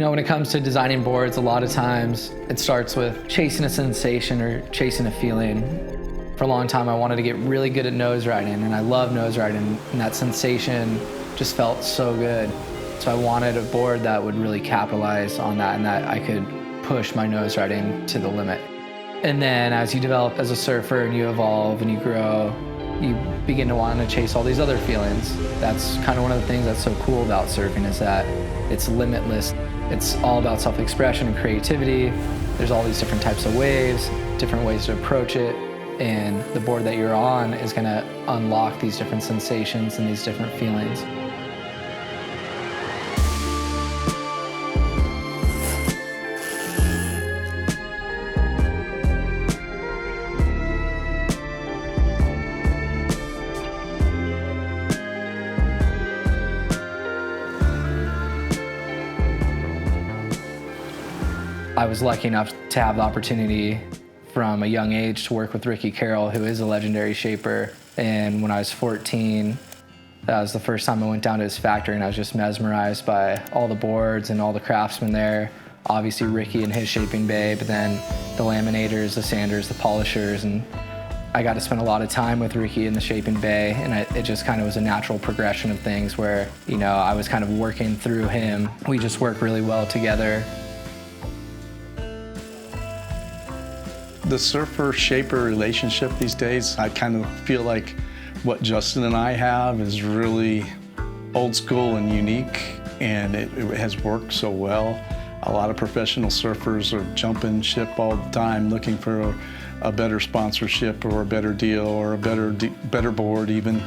When it comes to designing boards, a lot of times it starts with chasing a sensation or chasing a feeling. For a long time, I wanted to get really good at nose riding, and I love nose riding, and that sensation just felt so good. So I wanted a board that would really capitalize on that and that I could push my nose riding to the limit. And then as you develop as a surfer and you evolve and you grow, you begin to want to chase all these other feelings. That's kind of one of the things that's so cool about surfing, is that it's limitless. It's all about self-expression and creativity. There's all these different types of waves, different ways to approach it, and the board that you're on is going to unlock these different sensations and these different feelings. I was lucky enough to have the opportunity from a young age to work with Ricky Carroll, who is a legendary shaper. And when I was 14, that was the first time I went down to his factory, and I was just mesmerized by all the boards and all the craftsmen there. Obviously Ricky and his shaping bay, but then the laminators, the sanders, the polishers, and I got to spend a lot of time with Ricky in the shaping bay, and it just kind of was a natural progression of things where, I was kind of working through him. We just worked really well together. The surfer-shaper relationship these days, I kind of feel like what Justin and I have is really old school and unique, and it has worked so well. A lot of professional surfers are jumping ship all the time looking for a better sponsorship or a better deal or a better board even.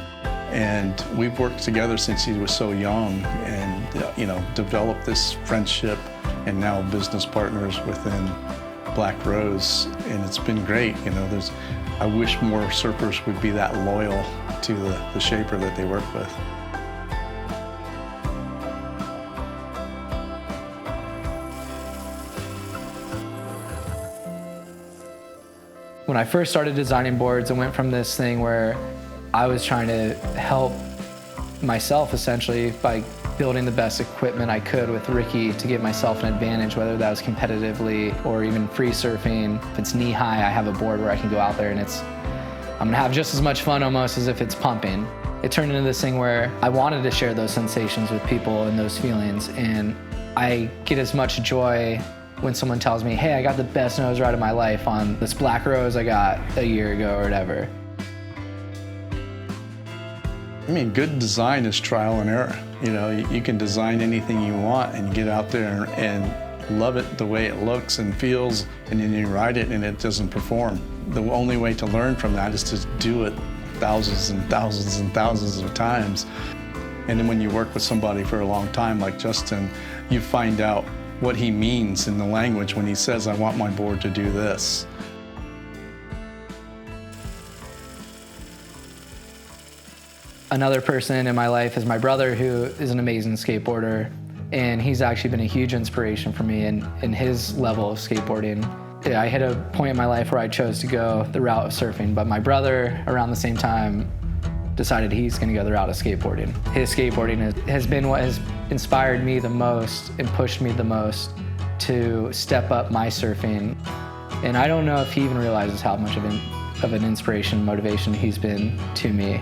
And we've worked together since he was so young and developed this friendship and now business partners within Black Rose, and it's been great. I wish more surfers would be that loyal to the shaper that they work with. When I first started designing boards, I went from this thing where I was trying to help myself essentially by building the best equipment I could with Ricky to give myself an advantage, whether that was competitively or even free surfing. If it's knee high, I have a board where I can go out there and I'm gonna have just as much fun almost as if it's pumping. It turned into this thing where I wanted to share those sensations with people and those feelings, and I get as much joy when someone tells me, hey, I got the best nose ride of my life on this Black Rose I got a year ago or whatever. Good design is trial and error. You can design anything you want and get out there and love it the way it looks and feels, and then you ride it and it doesn't perform. The only way to learn from that is to do it thousands and thousands and thousands of times. And then when you work with somebody for a long time like Justin, you find out what he means in the language when he says, I want my board to do this. Another person in my life is my brother, who is an amazing skateboarder, and he's actually been a huge inspiration for me in his level of skateboarding. I hit a point in my life where I chose to go the route of surfing, but my brother, around the same time, decided he's going to go the route of skateboarding. His skateboarding has been what has inspired me the most and pushed me the most to step up my surfing. And I don't know if he even realizes how much of an inspiration and motivation he's been to me.